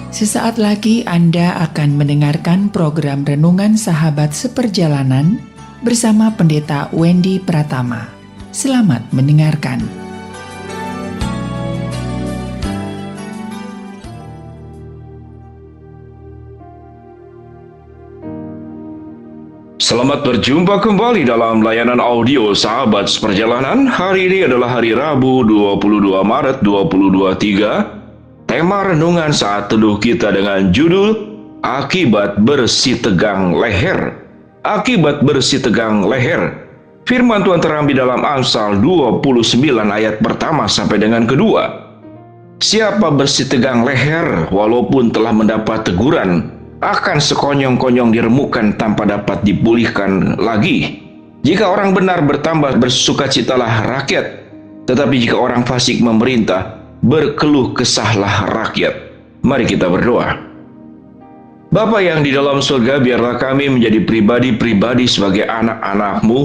Sesaat lagi Anda akan mendengarkan program Renungan Sahabat Seperjalanan bersama Pendeta Wendy Pratama. Selamat mendengarkan. Selamat berjumpa kembali dalam layanan audio Sahabat Seperjalanan. Hari ini adalah hari Rabu 22 Maret 2023. Tema renungan saat teduh kita dengan judul Akibat Bersih Tegang Leher. Akibat bersih tegang leher. Firman Tuhan terambil dalam Amsal 29 ayat pertama sampai dengan kedua. Siapa bersih tegang leher walaupun telah mendapat teguran, akan sekonyong-konyong diremukkan tanpa dapat dipulihkan lagi. Jika orang benar bertambah bersukacitalah rakyat, tetapi jika orang fasik memerintah, berkeluh kesahlah rakyat. Mari kita berdoa. Bapa yang di dalam surga, biarlah kami menjadi pribadi-pribadi sebagai anak-anak-Mu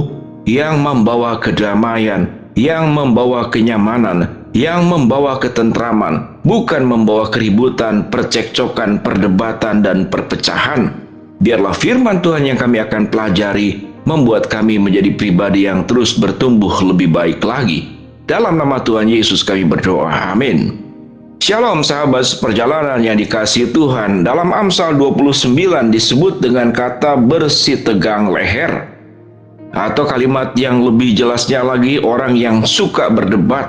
yang membawa kedamaian, yang membawa kenyamanan, yang membawa ketentraman, bukan membawa keributan, percekcokan, perdebatan, dan perpecahan. Biarlah firman Tuhan yang kami akan pelajari membuat kami menjadi pribadi yang terus bertumbuh lebih baik lagi. Dalam nama Tuhan Yesus kami berdoa, amin. Shalom sahabat seperjalanan yang dikasihi Tuhan. Dalam Amsal 29 disebut dengan kata bersih tegang leher. Atau kalimat yang lebih jelasnya lagi, orang yang suka berdebat,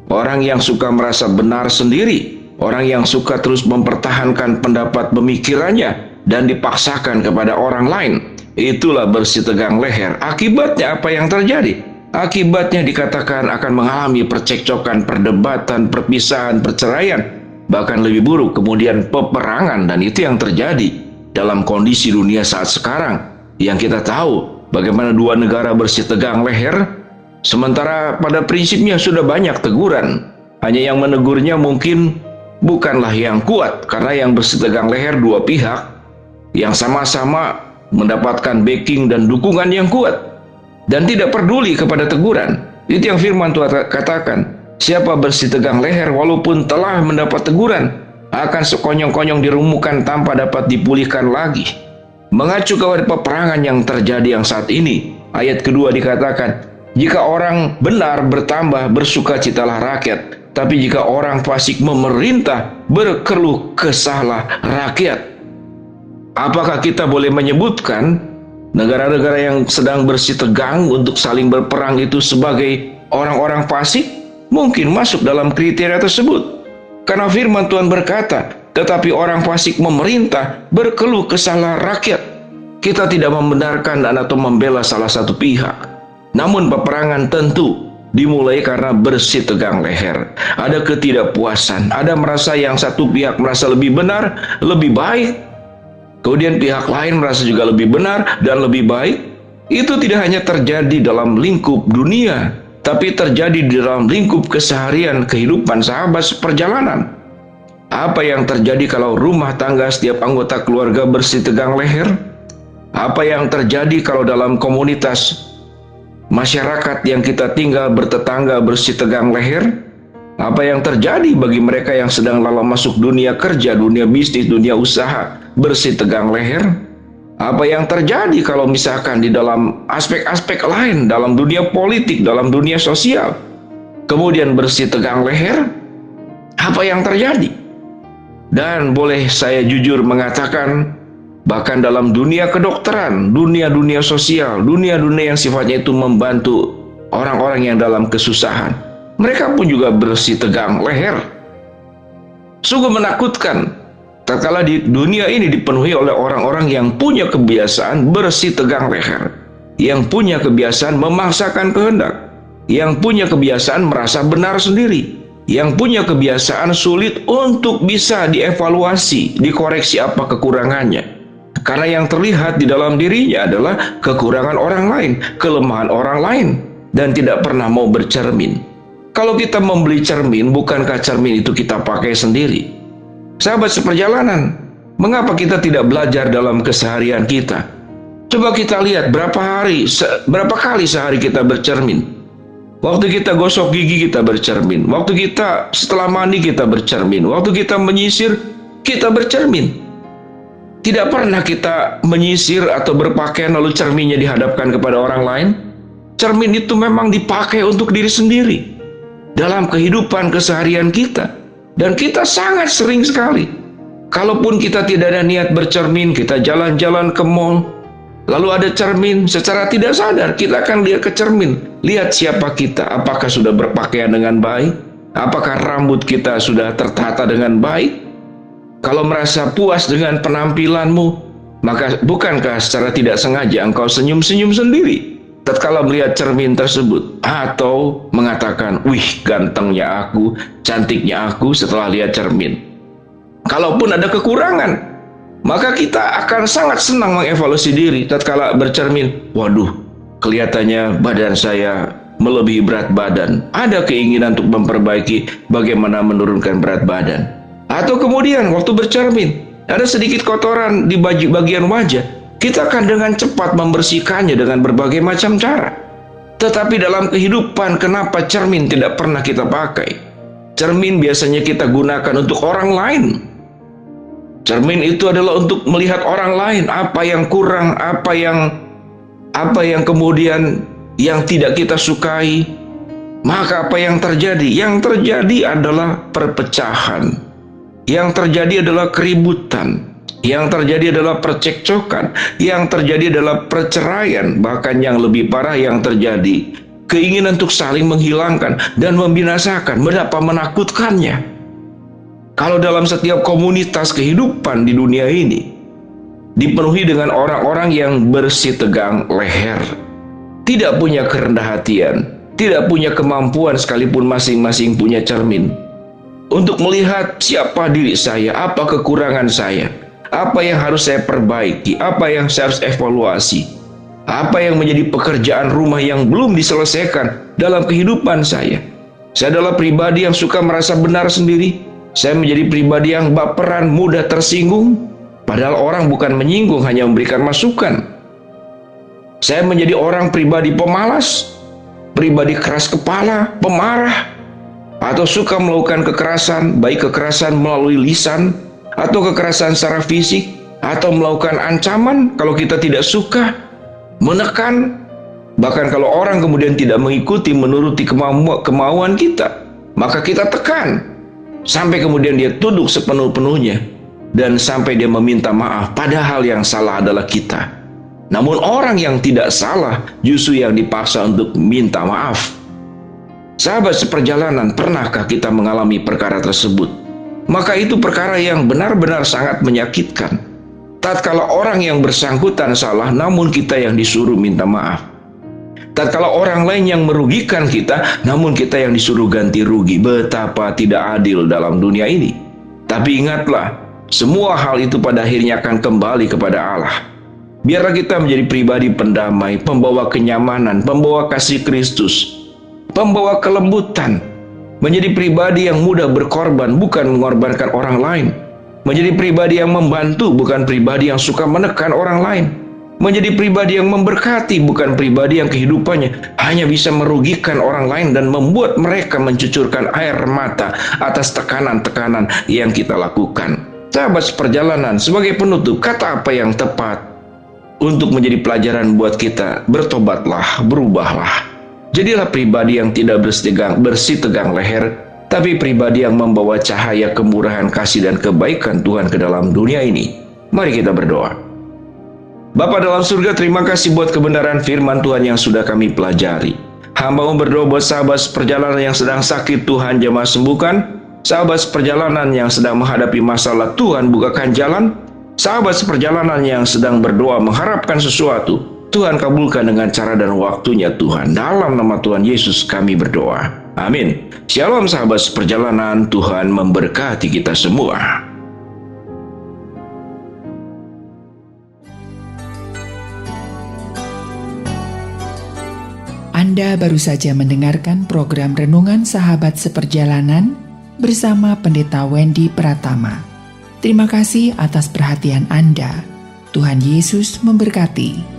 orang yang suka merasa benar sendiri, orang yang suka terus mempertahankan pendapat pemikirannya dan dipaksakan kepada orang lain. Itulah bersih tegang leher. Akibatnya apa yang terjadi? Akibatnya dikatakan akan mengalami percekcokan, perdebatan, perpisahan, perceraian, bahkan lebih buruk kemudian peperangan. Dan itu yang terjadi dalam kondisi dunia saat sekarang, yang kita tahu bagaimana dua negara bersih tegang leher, sementara pada prinsipnya sudah banyak teguran. Hanya yang menegurnya mungkin bukanlah yang kuat, karena yang bersih tegang leher dua pihak yang sama-sama mendapatkan backing dan dukungan yang kuat dan tidak peduli kepada teguran. Itu yang firman Tuhan katakan. Siapa bersih tegang leher walaupun telah mendapat teguran, akan sekonyong-konyong diremukkan tanpa dapat dipulihkan lagi. Mengacu kepada peperangan yang terjadi yang saat ini, ayat kedua dikatakan, jika orang benar bertambah bersukacitalah rakyat, tapi jika orang fasik memerintah, berkeluh kesahlah rakyat. Apakah kita boleh menyebutkan negara-negara yang sedang bersih tegang untuk saling berperang itu sebagai orang-orang fasik? Mungkin masuk dalam kriteria tersebut. Karena firman Tuhan berkata, tetapi orang fasik memerintah, berkeluh kesahlah rakyat. Kita tidak membenarkan dan atau membela salah satu pihak. Namun peperangan tentu dimulai karena bersih tegang leher. Ada ketidakpuasan, ada merasa yang satu pihak merasa lebih benar, lebih baik, kemudian pihak lain merasa juga lebih benar dan lebih baik. Itu tidak hanya terjadi dalam lingkup dunia, tapi terjadi di dalam lingkup keseharian kehidupan sahabat seperjalanan. Apa yang terjadi kalau rumah tangga setiap anggota keluarga bersih tegang leher? Apa yang terjadi kalau dalam komunitas masyarakat yang kita tinggal bertetangga bersih tegang leher? Apa yang terjadi bagi mereka yang sedang lalu masuk dunia kerja, dunia bisnis, dunia usaha, bersih tegang leher? Apa yang terjadi kalau misalkan di dalam aspek-aspek lain, dalam dunia politik, dalam dunia sosial, kemudian bersih tegang leher? Apa yang terjadi? Dan boleh saya jujur mengatakan, bahkan dalam dunia kedokteran, dunia-dunia sosial, dunia-dunia yang sifatnya itu membantu orang-orang yang dalam kesusahan, mereka pun juga bersih tegang leher. Sungguh menakutkan tatkala di dunia ini dipenuhi oleh orang-orang yang punya kebiasaan bersih tegang leher, yang punya kebiasaan memaksakan kehendak, yang punya kebiasaan merasa benar sendiri, yang punya kebiasaan sulit untuk bisa dievaluasi, dikoreksi apa kekurangannya. Karena yang terlihat di dalam dirinya adalah kekurangan orang lain, kelemahan orang lain, dan tidak pernah mau bercermin. Kalau kita membeli cermin, bukankah cermin itu kita pakai sendiri? Sahabat seperjalanan, mengapa kita tidak belajar dalam keseharian kita? Coba kita lihat berapa kali sehari kita bercermin. Waktu kita gosok gigi kita bercermin. Waktu kita setelah mandi kita bercermin. Waktu kita menyisir kita bercermin. Tidak pernah kita menyisir atau berpakaian lalu cerminnya dihadapkan kepada orang lain. Cermin itu memang dipakai untuk diri sendiri dalam kehidupan keseharian kita. Dan kita sangat sering sekali, kalaupun kita tidak ada niat bercermin, kita jalan-jalan ke mall, lalu ada cermin, secara tidak sadar kita akan lihat ke cermin. Lihat siapa kita, apakah sudah berpakaian dengan baik, apakah rambut kita sudah tertata dengan baik. Kalau merasa puas dengan penampilanmu, maka bukankah secara tidak sengaja engkau senyum-senyum sendiri tatkala melihat cermin tersebut, atau mengatakan, wih gantengnya aku, cantiknya aku setelah lihat cermin. Kalaupun ada kekurangan, maka kita akan sangat senang mengevaluasi diri tatkala bercermin. Waduh, kelihatannya badan saya melebihi berat badan. Ada keinginan untuk memperbaiki bagaimana menurunkan berat badan. Atau kemudian waktu bercermin, ada sedikit kotoran di bagian wajah, kita akan dengan cepat membersihkannya dengan berbagai macam cara. Tetapi dalam kehidupan, kenapa cermin tidak pernah kita pakai? Cermin biasanya kita gunakan untuk orang lain. Cermin itu adalah untuk melihat orang lain, apa yang kurang, apa yang kemudian yang tidak kita sukai. Maka apa yang terjadi? Yang terjadi adalah perpecahan. Yang terjadi adalah keributan, yang terjadi adalah percekcokan, yang terjadi adalah perceraian, bahkan yang lebih parah yang terjadi, keinginan untuk saling menghilangkan dan membinasakan. Betapa menakutkannya. Kalau dalam setiap komunitas kehidupan di dunia ini dipenuhi dengan orang-orang yang bersih tegang leher, tidak punya kerendah hatian, tidak punya kemampuan sekalipun masing-masing punya cermin untuk melihat siapa diri saya, apa kekurangan saya, apa yang harus saya perbaiki, apa yang saya harus evaluasi, apa yang menjadi pekerjaan rumah yang belum diselesaikan dalam kehidupan saya. Saya adalah pribadi yang suka merasa benar sendiri. Saya menjadi pribadi yang baperan, mudah tersinggung, padahal orang bukan menyinggung, hanya memberikan masukan. Saya menjadi orang pribadi pemalas, pribadi keras kepala, pemarah, atau suka melakukan kekerasan, baik kekerasan melalui lisan, atau kekerasan secara fisik, atau melakukan ancaman kalau kita tidak suka, menekan, bahkan kalau orang kemudian tidak mengikuti, menuruti kemauan kita, maka kita tekan, sampai kemudian dia tunduk sepenuh-penuhnya, dan sampai dia meminta maaf, padahal yang salah adalah kita. Namun orang yang tidak salah justru yang dipaksa untuk minta maaf. Sahabat seperjalanan, pernahkah kita mengalami perkara tersebut? Maka itu perkara yang benar-benar sangat menyakitkan. Tatkala orang yang bersangkutan salah, namun kita yang disuruh minta maaf. Tatkala orang lain yang merugikan kita, namun kita yang disuruh ganti rugi. Betapa tidak adil dalam dunia ini. Tapi ingatlah, semua hal itu pada akhirnya akan kembali kepada Allah. Biarlah kita menjadi pribadi pendamai, pembawa kenyamanan, pembawa kasih Kristus, pembawa kelembutan, menjadi pribadi yang mudah berkorban, bukan mengorbankan orang lain, menjadi pribadi yang membantu, bukan pribadi yang suka menekan orang lain, menjadi pribadi yang memberkati, bukan pribadi yang kehidupannya hanya bisa merugikan orang lain dan membuat mereka mencucurkan air mata atas tekanan-tekanan yang kita lakukan. Sahabat seperjalanan, sebagai penutup, kata apa yang tepat untuk menjadi pelajaran buat kita? Bertobatlah, berubahlah. Jadilah pribadi yang tidak bersih tegang leher, tapi pribadi yang membawa cahaya kemurahan, kasih, dan kebaikan Tuhan ke dalam dunia ini. Mari kita berdoa. Bapa dalam surga, terima kasih buat kebenaran firman Tuhan yang sudah kami pelajari. Hamba-Mu berdoa buat sahabat seperjalanan yang sedang sakit, Tuhan jamah sembuhkan. Sahabat seperjalanan yang sedang menghadapi masalah, Tuhan bukakan jalan. Sahabat seperjalanan yang sedang berdoa mengharapkan sesuatu, Tuhan kabulkan dengan cara dan waktunya Tuhan. Dalam nama Tuhan Yesus kami berdoa. Amin. Shalom sahabat seperjalanan, Tuhan memberkati kita semua. Anda baru saja mendengarkan program Renungan Sahabat Seperjalanan bersama Pendeta Wendy Pratama. Terima kasih atas perhatian Anda. Tuhan Yesus memberkati.